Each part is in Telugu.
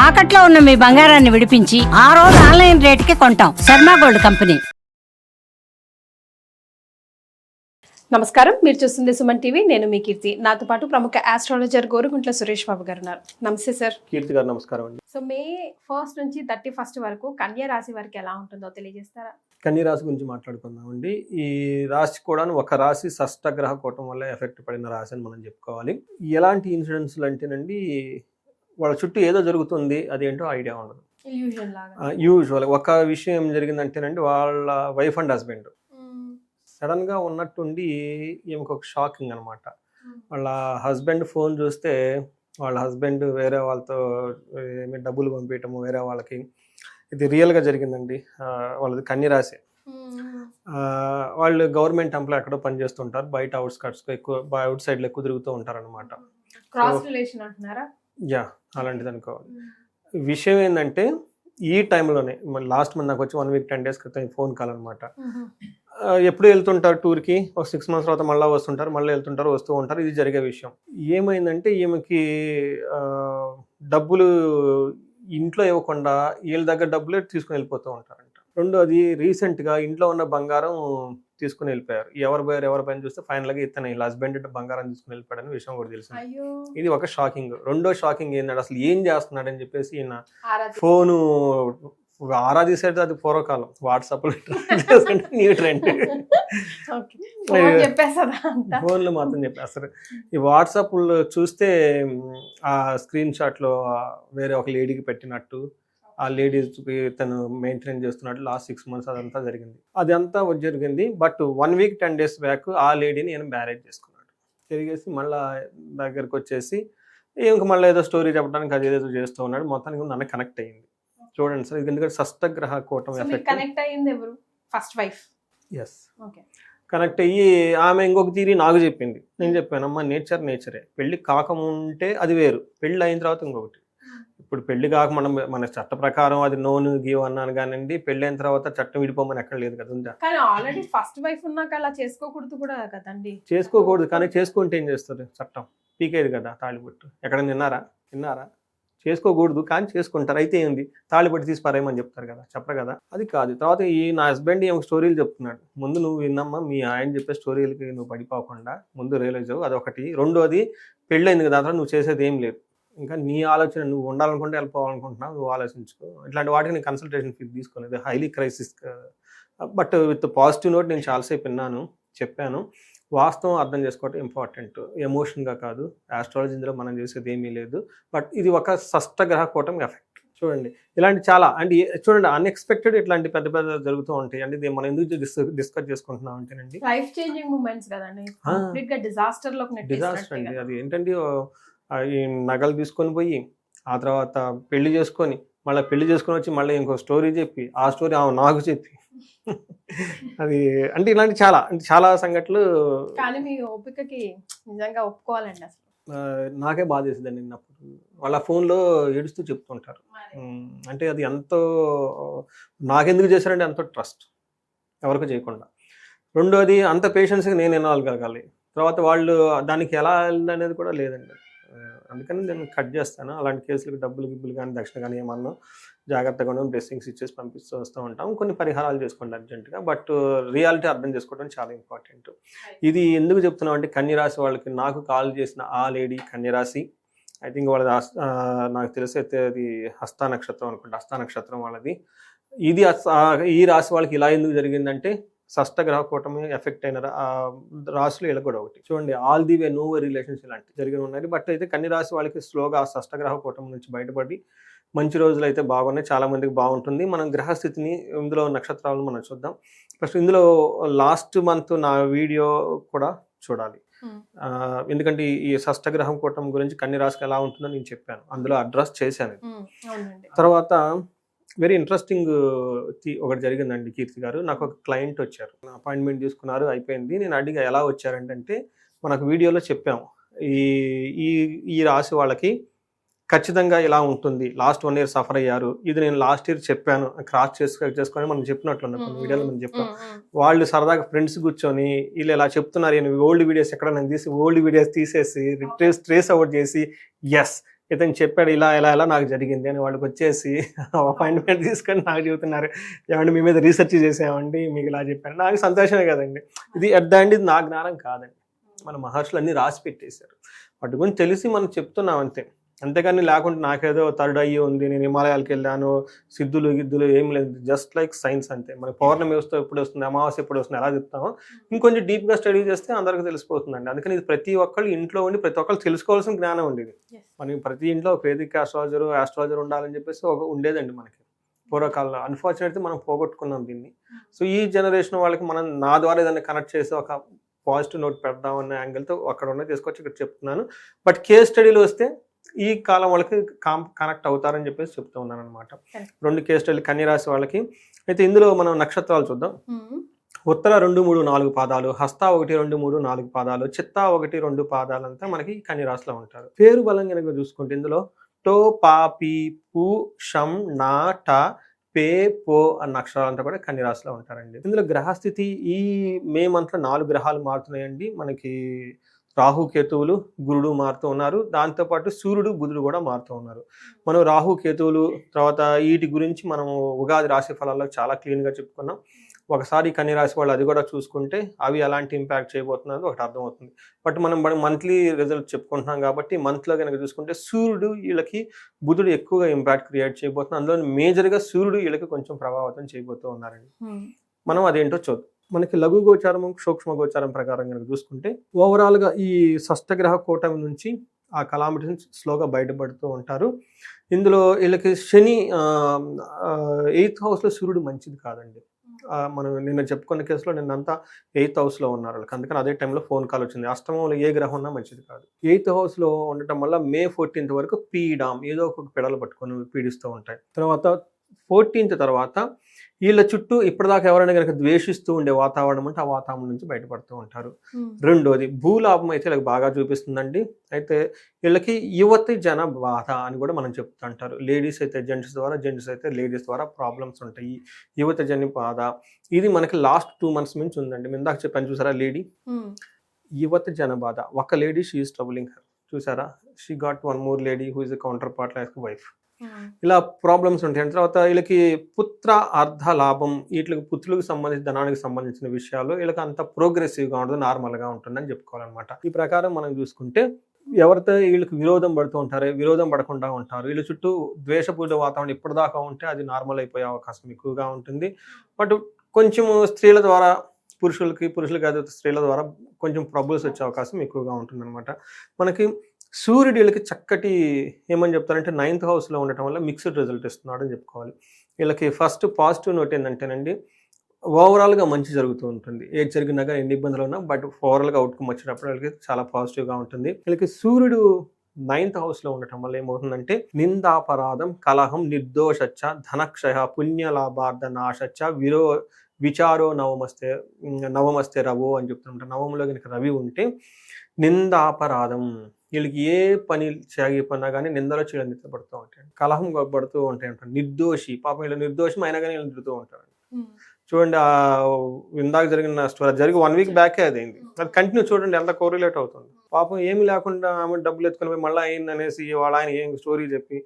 తాకట్లో ఉన్న మీ బంగారాన్ని విడిపించి ఆ రోజు ఆన్లైన్ రేటుకి కొంటాం. Sharma gold company. నమస్కారం, మీరు చూస్తుంది సుమన్ టీవీ. నేను మీ కీర్తి. నాతో పాటు ప్రముఖ ఆస్ట్రాలజర్ గోరుగుంట్ల సురేష్ బాబు గారు ఉన్నారు. నమస్తే సార్. కీర్తి గారు నమస్కారం అండి. సో మే 1 నుంచి 31 వరకు కన్యా రాశి వారికి ఎలా ఉంటుందో తెలియజేస్తారా? కన్య రాశి గురించి మాట్లాడుకుందామండి. ఈ రాశి కూడా ఒక రాశి షష్టగ్రహ కూటం వల్ల ఎఫెక్ట్ పడిన రాశి అని మనం చెప్పుకోవాలి. ఎలాంటి ఇన్సిడెంట్స్లు అంటేనండి, వాళ్ళ చుట్టూ ఏదో జరుగుతుంది, అదేంటో ఐడియా ఉండదు. యూజువల్ ఒక విషయం ఏం జరిగిందంటేనండి, వాళ్ళ వైఫ్ అండ్ హస్బెండ్ సడన్గా ఉన్నట్టుండి ఈమెకు ఒక షాకింగ్ అనమాట. వాళ్ళ హస్బెండ్ ఫోన్ చూస్తే వాళ్ళ హస్బెండ్ వేరే వాళ్ళతో డబ్బులు పంపించటము వేరే వాళ్ళకి. ఇది రియల్గా జరిగిందండి. వాళ్ళది కన్య రాశి. వాళ్ళు గవర్నమెంట్ ఎంప్లాయ్ ఎక్కడో పనిచేస్తుంటారు, బయట అవుట్స్కట్స్లో ఎక్కువ, అవుట్ సైడ్లో ఎక్కువ తిరుగుతూ ఉంటారు అనమాట. యా, అలాంటిది అనుకోవాలి. విషయం ఏంటంటే, ఈ టైంలోనే లాస్ట్ మంత్ నాకు వచ్చి 1 week 10 days క్రితం ఫోన్ కాల్ అనమాట. ఎప్పుడు వెళ్తుంటారు టూర్కి, ఒక 6 months తర్వాత మళ్ళీ వస్తుంటారు, మళ్ళీ వెళ్తుంటారు, వస్తూ ఉంటారు. ఇది జరిగే విషయం. ఏమైందంటే, ఈమెకి డబ్బులు ఇంట్లో ఇవ్వకుండా వీళ్ళ దగ్గర డబ్బులే తీసుకుని వెళ్ళిపోతూ ఉంటారంట. రెండోది, రీసెంట్గా ఇంట్లో ఉన్న బంగారం తీసుకుని వెళ్ళిపోయారు. ఎవరు పైన చూస్తే ఫైనల్గా ఇతను వీళ్ళ హస్బెండ్ బంగారం తీసుకుని వెళ్ళిపోయాడని విషయం కూడా తెలిసింది. ఇది ఒక షాకింగ్. రెండో షాకింగ్ ఏంటంటే, అసలు ఏం చేస్తున్నాడని చెప్పేసి ఈయన ఫోను ఆరాధిసేది. అది పూర్వకాలం, వాట్సాప్ న్యూ ట్రెండ్. ఫోన్లో మాత్రం చెప్పేస్తారు. ఈ వాట్సాప్లో చూస్తే ఆ స్క్రీన్ షాట్లో వేరే ఒక లేడీకి పెట్టినట్టు, ఆ లేడీస్కి తను మెయింటైన్ చేస్తున్నట్టు లాస్ట్ 6 months అదంతా జరిగింది. బట్ 1 week 10 days బ్యాక్ ఆ లేడీని నేను మ్యారేజ్ చేసుకున్నాడు. తిరిగేసి మళ్ళీ దగ్గరకు వచ్చేసి ఇంక మళ్ళీ ఏదో స్టోరీ చెప్పడానికి అది ఏదో చేస్తూ ఉన్నాడు. మొత్తానికి నన్ను కనెక్ట్ అయ్యింది. చూడండి సార్, ఎందుకంటే షష్టగ్రహ కూటం ఎఫెక్ట్. కనెక్ట్ అయ్యింది ఎవరు? First wife. ఎస్, కనెక్ట్ అయ్యి ఆమె ఇంకొక తీరి నాకు చెప్పింది. నేను చెప్పాను, అమ్మ నేచరే. పెళ్లి కాకముంటే అది వేరు, పెళ్లి అయిన తర్వాత ఇంకొకటి. ఇప్పుడు పెళ్లి కాక మన చట్ట ప్రకారం అది నోను గీవ్ అన్నాను కానండి, పెళ్లి అయిన తర్వాత చట్టం విడిపోమని ఎక్కడ లేదు కదా. ఉందా? కానీ ఆల్రెడీ ఫస్ట్ వైఫ్ ఉన్నాక అలా చేసుకోకూడదు కూడా కదండి. చేసుకోకూడదు, కానీ చేసుకుంటే ఏం చేస్తుంది చట్టం? పీకేది కదా తాళిబొట్టు. ఎక్కడ విన్నారా? చేసుకోకూడదు కానీ చేసుకుంటారు. అయితే ఏంది, తాళిబొట్టు తీసి పారేయమని చెప్తారు కదా, చెప్పరు కదా. అది కాదు. తర్వాత నా హస్బెండ్ ఏమో స్టోరీలు చెప్తున్నాడు. ముందు నువ్వు విన్నమ్మా, మీ ఆయన చెప్పే స్టోరీలకి నువ్వు పడిపోకుండా ముందు రియలైజ్ అవ్వు, అదొకటి. రెండోది, పెళ్ళైంది కదా, దాంట్లో నువ్వు చేసేది ఏం లేదు. ఇంకా నీ ఆలోచన, నువ్వు ఉండాలనుకుంటే వెళ్ళిపోవాలనుకుంటున్నావు, నువ్వు ఆలోచించుకో. ఇట్లాంటి వాటికి నేను కన్సల్టేషన్ ఫీజు తీసుకునేది highly crisis. But with positive note నేను చాలాసేపు చెప్పాను. వాస్తవం అర్థం చేసుకోవటం ఇంపార్టెంట్, ఎమోషన్గా కాదు. ఆస్ట్రాలజీ ఇందులో మనం చేసేది ఏమీ లేదు. బట్ ఇది ఒక షష్టగ్రహ కూటమి ఎఫెక్ట్. చూడండి, ఇలాంటి చాలా అంటే చూడండి, అన్ఎక్స్పెక్టెడ్ ఇట్లాంటి పెద్ద పెద్ద జరుగుతూ ఉంటాయి. అంటే ఇది మనం ఎందుకు డిస్కస్ చేసుకుంటున్నాం అంటేనండి, లైఫ్ చేంజింగ్ మూమెంట్స్ కదండి. డిజాస్టర్ అండి. అది ఏంటంటే, ఈ నగలు తీసుకొని పోయి ఆ తర్వాత పెళ్లి చేసుకొని వచ్చి మళ్ళీ ఇంకో స్టోరీ చెప్పి, ఆ స్టోరీ ఆమె నాకు చెప్పి, అది అంటే ఇలాంటి చాలా సంఘటనలు. కానీ మీ ఓపికకి నిజంగా ఒప్పుకోవాలండి. అసలు నాకే బాధ వేసేదండి. అప్పుడు వాళ్ళ ఫోన్లో ఏడుస్తూ చెప్తుంటారు. అంటే అది ఎంతో, నాకెందుకు చేశారంటే ఎంతో ట్రస్ట్, ఎవరికి చేయకుండా. రెండోది, అంత పేషెన్స్గా నేను వినాలగలగాలి. తర్వాత వాళ్ళు దానికి ఎలా వెళ్ళదనేది కూడా లేదండి. అందుకని నేను కట్ చేస్తాను. అలాంటి కేసులకు డబ్బులు కానీ దక్షిణ కానీ ఏమన్నా జాగ్రత్తగా బ్లెస్సింగ్స్ ఇచ్చేసి పంపిస్తూ వస్తూ ఉంటాం. కొన్ని పరిహారాలు చేసుకోండి అర్జెంటుగా. బట్ రియాలిటీ అర్థం చేసుకోవడం చాలా ఇంపార్టెంట్. ఇది ఎందుకు చెప్తున్నాం అంటే, కన్యరాశి వాళ్ళకి నాకు కాల్ చేసిన ఆ లేడీ కన్యరాశి. ఐ థింక్ వాళ్ళది నాకు తెలిసి అయితే అది హస్త నక్షత్రం అనుకుంటా. హస్త నక్షత్రం వాళ్ళది. ఇది ఈ రాశి వాళ్ళకి ఇలా ఎందుకు జరిగిందంటే, షష్టగ్రహ కూటమి ఎఫెక్ట్ అయిన రాశులు ఇలా కూడా ఒకటి. చూడండి, all the way no relations ఇలాంటివి జరిగి ఉన్నాయి. బట్ అయితే కన్య రాశి వాళ్ళకి స్లోగా ఆ షష్టగ్రహ కూటమి నుంచి బయటపడి మంచి రోజులు అయితే బాగున్నాయి. చాలా మందికి బాగుంటుంది. మనం గ్రహస్థితిని, ఇందులో నక్షత్రాలను మనం చూద్దాం. ఫస్ట్ ఇందులో లాస్ట్ మంత్ నా వీడియో కూడా చూడాలి. ఎందుకంటే ఈ షష్టగ్రహం కూటమి గురించి కన్య రాశికి ఎలా ఉంటుందో నేను చెప్పాను, అందులో అడ్రస్ చేశాను. తర్వాత వెరీ ఇంట్రెస్టింగ్ ఒకటి జరిగిందండి కీర్తి గారు. నాకు ఒక క్లయింట్ వచ్చారు, అపాయింట్మెంట్ తీసుకున్నారు, అయిపోయింది. నేను అడిగా ఎలా వచ్చారంటే, మనకు వీడియోలో చెప్పాము ఈ రాశి వాళ్ళకి ఖచ్చితంగా ఇలా ఉంటుంది, లాస్ట్ 1 year సఫర్ అయ్యారు. ఇది నేను లాస్ట్ ఇయర్ చెప్పాను, క్రాస్ చేసుకొని మనం చెప్పినట్లున్నా కొన్ని వీడియోలో మనం చెప్పాం. వాళ్ళు సరదాగా ఫ్రెండ్స్ కూర్చొని వీళ్ళు ఇలా చెప్తున్నారు, ఓల్డ్ వీడియోస్ ఎక్కడ నేను తీసి ఓల్డ్ వీడియోస్ తీసేసి ట్రేస్ అవుట్ చేసి, ఎస్ ఇతను చెప్పాడు ఇలా ఇలా ఇలా నాకు జరిగింది అని వాళ్ళకి వచ్చేసి అపాయింట్మెంట్ తీసుకొని నాకు చెబుతున్నారు, ఏమంటే మీ మీద రీసెర్చ్ చేసామండి, మీకు ఇలా చెప్పాను. నాకు సంతోషమే కదండి. ఇది అట్ ద ఎండ్ ఇది నా జ్ఞానం కాదండి, మన మహర్షులు అన్ని రాసి పెట్టేశారు, వాటి గురించి తెలిసి మనం చెప్తున్నాం అంతే. అంతేగాని లేకుంటే నాకేదో థర్డ్ అయ్యి ఉంది, నేను హిమాలయాలకు వెళ్ళాను, సిద్ధులు గిద్దులు ఏం లేదు, జస్ట్ లైక్ సైన్స్ అంతే. మనకి పౌర్ణమి వస్తే ఎప్పుడు వస్తుంది, అమావాస్య ఎప్పుడు వస్తుంది ఎలా చెప్తామో ఇంకొంచెం డీప్గా స్టడీ చేస్తే అందరికీ తెలిసిపోతుందండి. అందుకని ఇది ప్రతి ఒక్కళ్ళు ఇంట్లో ఉండి ప్రతి ఒక్కళ్ళు తెలుసుకోవాల్సిన జ్ఞానం ఉండేది. మనకి ప్రతి ఇంట్లో ఒక వేదిక ఆస్ట్రాలజర్ ఉండాలని చెప్పేసి ఒక ఉండేదండి మనకి పూర్వకాలంలో. అన్ఫార్చునేట్లీ మనం పోగొట్టుకున్నాం దీన్ని. సో ఈ జనరేషన్ వాళ్ళకి మనం నా ద్వారా ఏదైనా కనెక్ట్ చేసి ఒక పాజిటివ్ నోట్ పెడదాం అన్న యాంగిల్తో అక్కడ ఉన్న తీసుకొచ్చి ఇక్కడ చెప్తున్నాను. బట్ కేస్ స్టడీలు వస్తే ఈ కాలం వాళ్ళకి కనెక్ట్ అవుతారని చెప్పేసి చెప్తూ ఉన్నాను అనమాట. 2 కేస్ స్టడీలు కన్యరాశి వాళ్ళకి. అయితే ఇందులో మనం నక్షత్రాలు చూద్దాం. ఉత్తర 2, 3, 4 పాదాలు, హస్త 1, 2, 3, 4 పాదాలు, చిత్త 1, 2 పాదాలు అంతా మనకి కన్యరాశిలో ఉంటారు. పేరు బలం కనుక చూసుకుంటే ఇందులో టో, పా, పీ, పు, షం, నా, ట, పే, పో అన్న అక్షరాలంతా కూడా కన్యరాశిలో ఉంటారండి. ఇందులో గ్రహస్థితి ఈ మే మంత్లో 4 గ్రహాలు మారుతున్నాయండి. మనకి రాహు కేతువులు గురుడు మారుతూ ఉన్నారు, దాంతోపాటు సూర్యుడు బుధుడు కూడా మారుతూ ఉన్నారు. మనం రాహు కేతువులు తర్వాత వీటి గురించి మనం ఉగాది రాశి ఫలాల్లో చాలా క్లీన్గా చెప్పుకున్నాం. ఒకసారి కన్యరాశి వాళ్ళు అది కూడా చూసుకుంటే అవి ఎలాంటి ఇంపాక్ట్ చేయబోతున్నది ఒకటి అర్థమవుతుంది. బట్ మనం మంత్లీ రిజల్ట్ చెప్పుకుంటున్నాం కాబట్టి మంత్లో కనుక చూసుకుంటే సూర్యుడు వీళ్ళకి బుధుడు ఎక్కువగా ఇంపాక్ట్ క్రియేట్ చేయబోతున్నారు. అందులో మేజర్గా సూర్యుడు వీళ్ళకి కొంచెం ప్రభావితం చేయబోతూ ఉన్నారండి. మనం అదేంటో చూద్దాం. మనకి లఘు గోచారం సూక్ష్మ గోచారం ప్రకారం కనుక చూసుకుంటే ఓవరాల్గా ఈ షష్టగ్రహ కూటమి నుంచి ఆ కలామిటీస్ స్లోగా బయటపడుతూ ఉంటారు. ఇందులో వీళ్ళకి శని 8th హౌస్లో సూర్యుడు మంచిది కాదండి. మనం నిన్న చెప్పుకున్న కేసులో నిన్నంతా 8th హౌస్లో ఉన్నారు వాళ్ళకి, అందుకని అదే టైంలో ఫోన్ కాల్ వచ్చింది. అష్టమంలో ఏ గ్రహం ఉన్నా మంచిది కాదు. 8th హౌస్లో ఉండటం వల్ల May 14th వరకు పీడాం ఏదో ఒక పిడలు పట్టుకొని పీడిస్తూ ఉంటాయి. తర్వాత 14th తర్వాత వీళ్ళ చుట్టూ ఇప్పటిదాకా ఎవరైనా కనుక ద్వేషిస్తూ ఉండే వాతావరణం అంటే ఆ వాతావరణం నుంచి బయటపడుతూ ఉంటారు. రెండోది భూలాభం అయితే వీళ్ళకి బాగా చూపిస్తుందండి. అయితే వీళ్ళకి యువతి జన బాధ అని కూడా మనం చెప్తుంటారు. లేడీస్ అయితే జెంట్స్ ద్వారా, జెంట్స్ అయితే లేడీస్ ద్వారా ప్రాబ్లమ్స్ ఉంటాయి. యువత జన బాధ ఇది మనకి లాస్ట్ 2 months నుంచి ఉందండి. మేము ఇందాక చెప్పాను చూసారా, లేడీ యువత జన బాధ. ఒక lady she is troubling her, చూసారా, she got 1 more lady who is a counterpart like wife. ఇలా ప్రాబ్లమ్స్ ఉంటాయి. తర్వాత వీళ్ళకి పుత్ర అర్ధ లాభం, వీటికి పుత్రులకు సంబంధించి ధనానికి సంబంధించిన విషయాలు వీళ్ళకి అంత ప్రోగ్రెసివ్గా ఉంటుంది, నార్మల్గా ఉంటుందని చెప్పుకోవాలన్నమాట. ఈ ప్రకారం మనం చూసుకుంటే ఎవరితో వీళ్ళకి విరోధం పడుతూ ఉంటారో విరోధం పడకుండా ఉంటారు. వీళ్ళ చుట్టూ ద్వేషపూరిత వాతావరణం ఇప్పటిదాకా ఉంటే అది నార్మల్ అయిపోయే అవకాశం ఎక్కువగా ఉంటుంది. బట్ కొంచెం స్త్రీల ద్వారా పురుషులు కాదు స్త్రీల ద్వారా కొంచెం ప్రాబ్లమ్స్ వచ్చే అవకాశం ఎక్కువగా ఉంటుందన్నమాట. మనకి సూర్యుడు వీళ్ళకి చక్కటి ఏమని చెప్తారంటే 9th హౌస్లో ఉండటం వల్ల మిక్స్డ్ రిజల్ట్ ఇస్తున్నాడు అని చెప్పుకోవాలి. వీళ్ళకి ఫస్ట్ పాజిటివ్ నోట్ ఏంటంటేనండి ఓవరాల్గా మంచి జరుగుతూ ఉంటుంది. ఏది జరిగినా కానీ ఎన్ని ఇబ్బందులు ఉన్నా బట్ ఓవరాల్గా అవుట్కమ్ వచ్చినప్పుడు వీళ్ళకి చాలా పాజిటివ్గా ఉంటుంది. వీళ్ళకి సూర్యుడు 9th హౌస్లో ఉండటం వల్ల ఏమవుతుందంటే నిందాపరాధం, కలహం, నిర్దోషచ్చ, ధనక్షయ, పుణ్యలాభార్థ నాశచ్చ, విచారో నవమస్తే రవో అని చెప్తుంటారు. నవములో కనుక రవి ఉంటే నిందాపరాధం, వీళ్ళకి ఏ పని సాగిపోయినా కానీ నిందలో చీడనిత్తపడుతూ ఉంటాయి, కలహం పడుతూ ఉంటాయి అంటారు. నిర్దోషి, పాపం వీళ్ళు నిర్దోషం అయినా కానీ వీళ్ళు తిడుతూ ఉంటారు. చూడండి ఇందాక జరిగిన స్టోరీ జరిగి 1 week బ్యాకే అదైంది. అది కంటిన్యూ చూడండి ఎంత కోరిలేట్ అవుతుంది. పాపం ఏమి లేకుండా ఆమె డబ్బులు ఎత్తుకుని పోయి మళ్ళీ అయింది అనేసి వాళ్ళ ఆయన ఏం స్టోరీ చెప్పి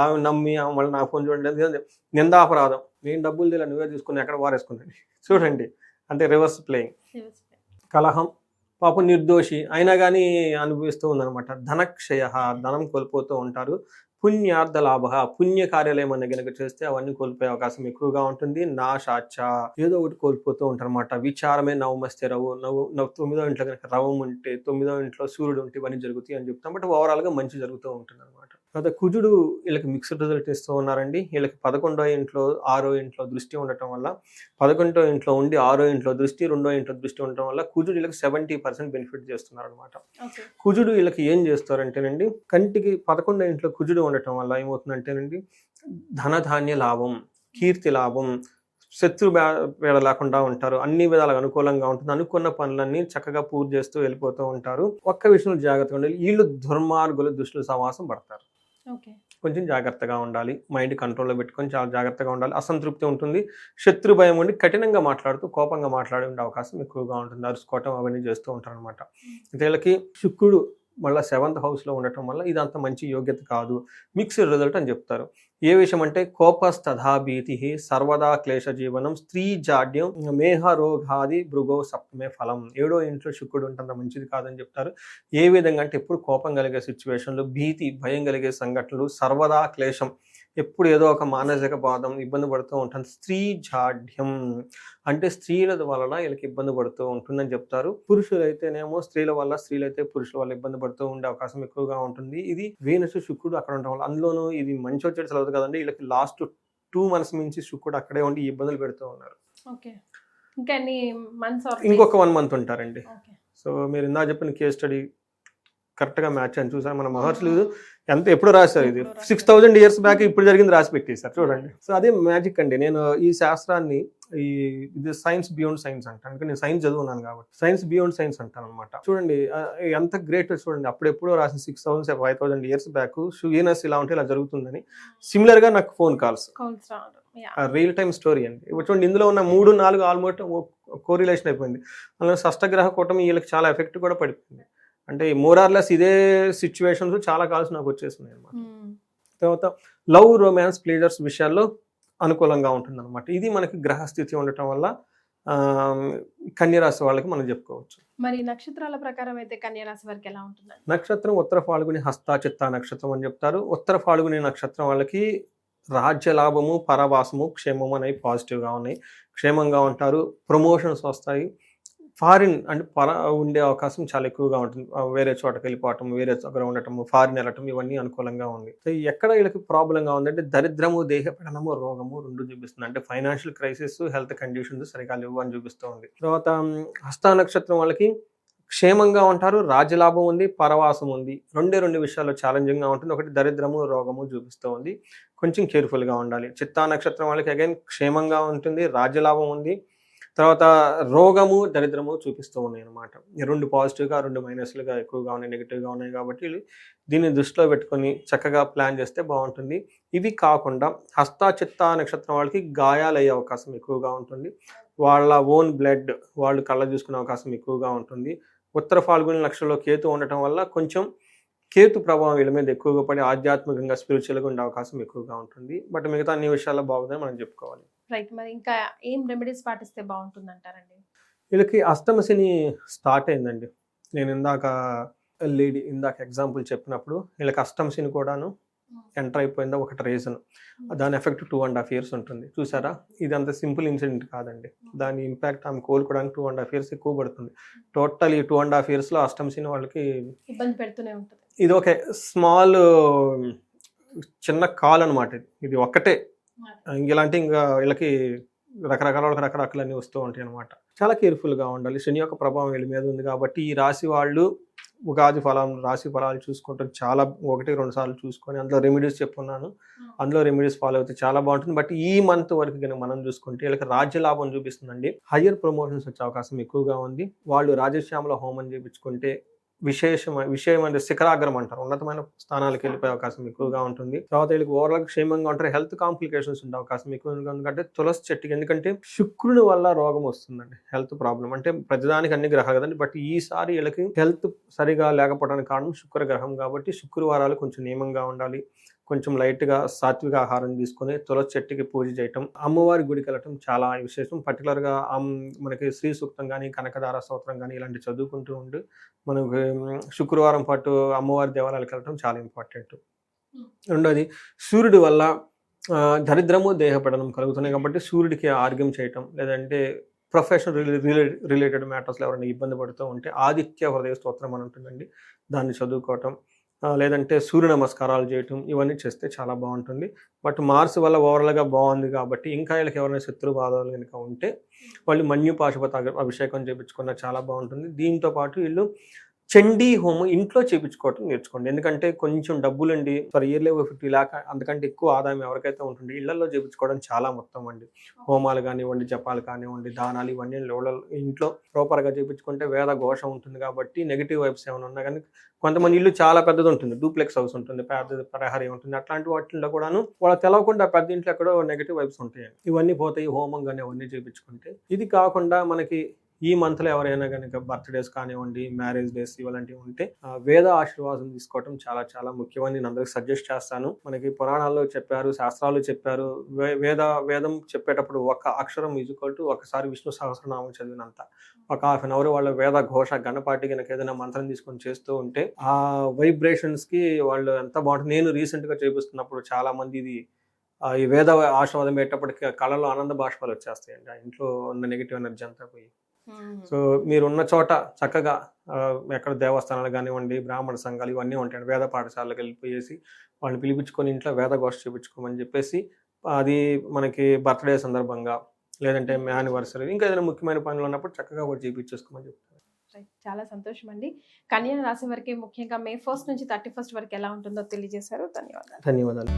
ఆమె నమ్మి ఆమె మళ్ళీ నా ఫోన్ చూడండి నిందాపరాధం, నేను డబ్బులు తెలియదు నువ్వే తీసుకుని ఎక్కడ వారేసుకున్నాను చూడండి, అంటే రివర్స్ ప్లేయింగ్. కలహం, పాపం నిర్దోషి అయినా కానీ అనుభవిస్తూ ఉందన్నమాట. ధనక్షయ, ధనం కోల్పోతూ ఉంటారు. పుణ్యార్థ లాభ, పుణ్య కార్యాలు ఏమన్నా కనుక చేస్తే అవన్నీ కోల్పోయే అవకాశం ఎక్కువగా ఉంటుంది. నాశాచ, ఏదో ఒకటి కోల్పోతూ ఉంటారు అనమాట. విచారమే నవమస్తే రవు, 9వ ఇంట్లో కనుక రవం ఉంటే 9వ ఇంట్లో సూర్యుడు ఉంటే ఇవన్నీ జరుగుతాయి అని చెప్తాం. బట్ ఓవరాల్గా మంచి జరుగుతూ ఉంటుంది అనమాట. తర్వాత కుజుడు వీళ్ళకి మిక్స్డ్ రిజల్ట్ ఇస్తూ ఉన్నారండి. వీళ్ళకి 11వ ఇంట్లో 6వ ఇంట్లో దృష్టి ఉండటం వల్ల 11వ ఇంట్లో ఉండి 6వ ఇంట్లో దృష్టి 2వ ఇంట్లో దృష్టి ఉండటం వల్ల కుజుడు వీళ్ళకి 70% బెనిఫిట్ చేస్తున్నారు అనమాట. కుజుడు వీళ్ళకి ఏం చేస్తారంటేనండి కంటికి 11వ ఇంట్లో కుజుడు ఉండటం వల్ల ఏమవుతుందంటేనండి ధనధాన్య లాభం, కీర్తి లాభం, శత్రు వేడ లేకుండా ఉంటారు. అన్ని విధాలుగా అనుకూలంగా ఉంటుంది. అనుకున్న పనులన్నీ చక్కగా పూర్తి చేస్తూ వెళ్ళిపోతూ ఉంటారు. ఒక్క విషయంలో జాగ్రత్తగా ఉండాలి, వీళ్ళు దుర్మార్గులు దుష్టుల సమాసం పడతారు. కొంచెం జాగ్రత్తగా ఉండాలి, మైండ్ కంట్రోల్లో పెట్టుకొని చాలా జాగ్రత్తగా ఉండాలి. అసంతృప్తి ఉంటుంది, శత్రు భయం ఉండి కఠినంగా మాట్లాడుతూ కోపంగా మాట్లాడే అవకాశం ఎక్కువగా ఉంటుంది. అరుచుకోవటం అవన్నీ చేస్తూ ఉంటారు అనమాట. వీళ్ళకి శుక్రుడు మళ్ళీ 7th హౌస్లో ఉండటం వల్ల ఇది అంత మంచి యోగ్యత కాదు, మిక్స్డ్ రిజల్ట్ అని చెప్తారు. ఏ విషయం అంటే కోపస్తథా భీతి సర్వదా క్లేశ జీవనం స్త్రీ జాడ్యం మేహ రోగాది భృగో సప్తమే ఫలం. 7వ ఇంట్లో శుక్రుడు ఉంటుందా మంచిది కాదని చెప్తారు. ఏ విధంగా అంటే ఎప్పుడు కోపం కలిగే సిచ్యువేషన్లు, భీతి భయం కలిగే సంఘటనలు, సర్వదా క్లేశం ఎప్పుడు ఏదో ఒక మానసిక బాధం ఇబ్బంది పడుతూ ఉంటుంది. స్త్రీ జాడ్యం అంటే స్త్రీల వలన వీళ్ళకి ఇబ్బంది పడుతూ ఉంటుందని చెప్తారు. పురుషులైతేనేమో స్త్రీల వల్ల, స్త్రీలైతే పురుషుల వల్ల ఇబ్బంది పడుతూ ఉండే అవకాశం ఎక్కువగా ఉంటుంది. ఇది వీనస్ శుక్రుడు అక్కడ ఉండడం వల్ల. అందులోనూ ఇది మంచి వచ్చేది సెలవు కదండి, వీళ్ళకి లాస్ట్ 2 months నుంచి శుక్రుడు అక్కడే ఉండి ఇబ్బందులు పెడుతూ ఉన్నారు. ఇంకొక 1 month ఉంటారండి. సో మీరు ఇందా చెప్పిన కేస్ స్టడీ కరెక్ట్గా మ్యాచ్ అని చూసారు. మన మహర్షులు ఎప్పుడు రాశారు, ఇది 6000 years బ్యాక్ ఇప్పుడు జరిగింది రాసి పెట్టేశారు చూడండి. సో అదే మ్యాజిక్ అండి. నేను ఈ శాస్త్రాన్ని ఇది సైన్స్ బియాండ్ సైన్స్ అంటాను. నేను సైన్స్ చదువున్నాను కాబట్టి సైన్స్ బియాండ్ సైన్స్ అంటాను అనమాట. చూడండి ఎంత గ్రేట్ చూడండి. అప్పుడెప్పుడో రాసిన 6000-5000 years బ్యాక్ వీనస్ ఇలా ఉంటే ఇలా జరుగుతుందని సిమిలర్ గా నాకు phone calls, real time story అండి. చూడండి ఇందులో ఉన్న 3-4 ఆల్మోస్ట్ కోరిలేషన్ అయిపోయింది. అందులో షష్టగ్రహ కూటమి వీళ్ళకి చాలా ఎఫెక్ట్ కూడా పడిపోయింది. అంటే మోరార్లెస్ ఇదే సిచ్యువేషన్స్ చాలా కాల్స్ నాకు వచ్చేస్తున్నాయి అనమాట. తర్వాత లవ్, రొమాన్స్, ప్లేజర్స్ విషయాల్లో అనుకూలంగా ఉంటుంది అనమాట. ఇది మనకి గ్రహస్థితి ఉండటం వల్ల కన్యరాశి వాళ్ళకి మనం చెప్పుకోవచ్చు. మరి నక్షత్రాల ప్రకారం అయితే కన్యరాశి వారికి ఎలా ఉంటుంది? నక్షత్రం ఉత్తర ఫాల్గుని హస్త చిత్త నక్షత్రం అని చెప్తారు. ఉత్తర ఫాల్గుని నక్షత్రం వాళ్ళకి రాజ్య లాభము, పరవాసము, క్షేమము అనేవి పాజిటివ్గా ఉన్నాయి. క్షేమంగా ఉంటారు, ప్రమోషన్స్ వస్తాయి. ఫారిన్ అంటే ఉండే అవకాశం చాలా ఎక్కువగా ఉంటుంది. వేరే చోటకి వెళ్ళిపోవటం, వేరే దగ్గర ఉండటము, ఫారిన్ వెళ్ళటం ఇవన్నీ అనుకూలంగా ఉంది. సో ఎక్కడ వీళ్ళకి ప్రాబ్లంగా ఉందంటే దరిద్రము, దేహపీడనము, రోగము 2 చూపిస్తుంది. అంటే ఫైనాన్షియల్ క్రైసిస్, హెల్త్ కండిషన్స్ సరిగా లేవు అని చూపిస్తూ ఉంది. తర్వాత హస్త నక్షత్రం వాళ్ళకి క్షేమంగా ఉంటారు, రాజ్యలాభం ఉంది, పరవాసం ఉంది. 2 విషయాల్లో ఛాలెంజింగ్గా ఉంటుంది. ఒకటి దరిద్రము, రోగము చూపిస్తూ ఉంది, కొంచెం కేర్ఫుల్గా ఉండాలి. చిత్తా నక్షత్రం వాళ్ళకి అగైన్ క్షేమంగా ఉంటుంది, రాజ్యలాభం ఉంది. తర్వాత రోగము, దరిద్రము చూపిస్తూ ఉన్నాయి అనమాట. 2 పాజిటివ్గా, 2 మైనస్లుగా ఎక్కువగా ఉన్నాయి, నెగిటివ్గా ఉన్నాయి. కాబట్టి దీన్ని దృష్టిలో పెట్టుకొని చక్కగా ప్లాన్ చేస్తే బాగుంటుంది. ఇవి కాకుండా హస్త చిత్త నక్షత్రం వాళ్ళకి గాయాలు అయ్యే అవకాశం ఎక్కువగా ఉంటుంది. వాళ్ళ ఓన్ బ్లడ్ వాళ్ళు కళ్ళ చూసుకునే అవకాశం ఎక్కువగా ఉంటుంది. ఉత్తర ఫాల్గుని నక్షత్రంలో కేతు ఉండటం వల్ల కొంచెం కేతు ప్రభావం వీళ్ళ మీద ఎక్కువగా పడి ఆధ్యాత్మికంగా, స్పిరిచువల్గా ఉండే అవకాశం ఎక్కువగా ఉంటుంది. బట్ మిగతా అన్ని విషయాల్లో బాగుందని మనం చెప్పుకోవాలి. రైట్. మరి ఇంకా ఏం రెమెడీస్ పాటిస్తే బాగుంటుంది అంటారండి? వీళ్ళకి అష్టమ శని స్టార్ట్ అయిందండి. నేను ఇందాక ఎగ్జాంపుల్ చెప్పినప్పుడు వీళ్ళకి అష్టమ శని కూడాను ఎంటర్ అయిపోయిందా ఒకటి రీజన్. దాని ఎఫెక్ట్ 2.5 years ఉంటుంది. చూసారా, ఇది అంత సింపుల్ ఇన్సిడెంట్ కాదండి. దాని ఇంపాక్ట్ ఆమె కోలుకోవడానికి 2.5 years ఎక్కువ పడుతుంది. టోటల్ ఈ 2.5 yearsలో అష్టమ శని వాళ్ళకి ఇబ్బంది పెడుతూనే ఉంటుంది. ఇది ఒక స్మాల్ చిన్న కాల్ అనమాట. ఇది ఒక్కటే. ఇలాంటి ఇంకా వీళ్ళకి రకరకాలన్నీ వస్తూ ఉంటాయి అనమాట. చాలా కేర్ఫుల్గా ఉండాలి. శని యొక్క ప్రభావం వీళ్ళ మీద ఉంది కాబట్టి ఈ రాశి వాళ్ళు ఉగాది రాశి ఫలాలు చూసుకుంటారు. చాలా 1-2 సార్లు చూసుకొని అందులో రెమెడీస్ చెప్పుకున్నాను. అందులో రెమెడీస్ ఫాలో అయితే చాలా బాగుంటుంది. బట్ ఈ మంత్ వరకు కనుక మనం చూసుకుంటే వీళ్ళకి రాజ్య లాభం చూపిస్తుందండి. హయ్యర్ ప్రమోషన్స్ వచ్చే అవకాశం ఎక్కువగా ఉంది. వాళ్ళు రాజశ్యామల హోమం చేయించుకుంటే విషయం అంటే శిఖరాగ్రం అంటారు, ఉన్నతమైన స్థానాలకు వెళ్ళిపోయే అవకాశం ఎక్కువగా ఉంటుంది. తర్వాత వీళ్ళకి ఓవరాల్ క్షేమంగా ఉంటారు. హెల్త్ కాంప్లికేషన్స్ ఉండే అవకాశం ఎక్కువగా ఉంది. ఎందుకంటే తులసి చెట్టుకి, ఎందుకంటే శుక్రుని వల్ల రోగం వస్తుందండి, హెల్త్ ప్రాబ్లం. అంటే ప్రతిదానికి అన్ని గ్రహాలు కదండి, బట్ ఈసారి వీళ్ళకి హెల్త్ సరిగా లేకపోవడానికి కారణం శుక్ర గ్రహం. కాబట్టి శుక్రవారాలు కొంచెం నియమంగా ఉండాలి. కొంచెం లైట్గా సాత్విక ఆహారం తీసుకొని తులసి చెట్టుకి పూజ చేయటం, అమ్మవారి గుడికి వెళ్ళటం చాలా విశేషం. పర్టికులర్గా మనకి శ్రీ సూక్తం కానీ, కనకదార స్తోత్రం కానీ ఇలాంటి చదువుకుంటూ ఉండి మనకి శుక్రవారం పాటు అమ్మవారి దేవాలయాలకు వెళ్ళటం చాలా ఇంపార్టెంట్. రెండోది సూర్యుడి వల్ల దరిద్రము, దేహపీడనం కలుగుతున్నాయి. కాబట్టి సూర్యుడికి ఆర్గ్యం చేయటం, లేదంటే ప్రొఫెషనల్ రిలేటెడ్ మ్యాటర్స్లో ఎవరైనా ఇబ్బంది పడుతూ ఉంటే ఆదిత్య హృదయ స్తోత్రం అని ఉంటుందండి, దాన్ని చదువుకోవటం, లేదంటే సూర్య నమస్కారాలు చేయటం, ఇవన్నీ చేస్తే చాలా బాగుంటుంది. బట్ మార్స్ వల్ల ఓవరాల్గా బాగుంది కాబట్టి ఇంకా వీళ్ళకి ఎవరైనా శత్రు బాధలు కనుక ఉంటే వాళ్ళు మన్యు పాశుపత అభిషేకం చేయించుకున్నా చాలా బాగుంటుంది. దీంతో పాటు వీళ్ళు చండీ హోమం ఇంట్లో చేయించుకోవటం నేర్చుకోండి. ఎందుకంటే కొంచెం డబ్బులండి, ఇయర్లీ 50 lakh అంతకంటే ఎక్కువ ఆదాయం ఎవరికైతే ఉంటుంది ఇళ్లలో చేయించుకోవడం చాలా మొత్తం అండి. హోమాలు కానివ్వండి, జపాలు కానివ్వండి, దానాలు ఇవన్నీ ఇంట్లో ప్రాపర్గా చేయించుకుంటే వేద ఘోష ఉంటుంది. కాబట్టి నెగిటివ్ వైబ్స్ ఏమైనా ఉన్నా కానీ, కొంతమంది ఇల్లు చాలా పెద్దది ఉంటుంది, డూప్లెక్స్ హౌస్ ఉంటుంది, పెద్ద ప్రహరీ ఉంటుంది, అట్లాంటి వాటిల్లో కూడాను వాళ్ళకి తెలవకుండా పెద్ద ఇంట్లో ఎక్కడో నెగిటివ్ వైబ్స్ ఉంటాయి. ఇవన్నీ పోతాయి హోమం కానీ అవన్నీ చేయించుకుంటే. ఇది కాకుండా మనకి ఈ మంత్లో ఎవరైనా కనుక బర్త్డేస్ కానివ్వండి, మ్యారేజ్ డేస్ ఇలాంటివి ఉంటే వేద ఆశీర్వాదం తీసుకోవడం చాలా చాలా ముఖ్యమని నేను అందరికి సజెస్ట్ చేస్తాను. మనకి పురాణాల్లో చెప్పారు, శాస్త్రాలు చెప్పారు, వేదం చెప్పేటప్పుడు ఒక అక్షరం ఈజ్వల్ టు ఒకసారి విష్ణు సహస్రనామం చదివినంత. ఒక హాఫ్ అన్ అవర్ వాళ్ళ వేద ఘోష గణపాటి కనుక ఏదైనా మంత్రం తీసుకొని చేస్తూ ఉంటే ఆ వైబ్రేషన్స్కి వాళ్ళు ఎంత బాగుంటుంది. నేను రీసెంట్గా చేపిస్తున్నప్పుడు చాలా మంది ఈ వేద ఆశీర్వాదం పెట్టేటప్పటికి కళలో ఆనంద బాష్పాలు వచ్చేస్తాయండి. ఆ ఇంట్లో ఉన్న నెగిటివ్ ఎనర్జీ అంతా పోయి. సో మీరున్న చోట చక్కగా ఎక్కడ దేవస్థానాలు కానివ్వండి, బ్రాహ్మణ సంఘాలు ఇవన్నీ ఉంటాయండి. వేద పాఠశాలకు వెళ్ళిపోయేసి వాళ్ళని పిలిపించుకొని ఇంట్లో వేద గోష్ఠ చేయించుకోమని చెప్పేసి, అది మనకి బర్త్డే సందర్భంగా లేదంటే యానివర్సరీ ఇంకా ఏదైనా ముఖ్యమైన పనులు ఉన్నప్పుడు చక్కగా ఒకటి చేయించేసుకోమని చెప్తాను. చాలా సంతోషం అండి. కన్యా రాశి వారికి ముఖ్యంగా May 1 నుంచి 31 వరకు ఎలా ఉంటుందో తెలియజేశారు. ధన్యవాదాలు. ధన్యవాదాలు.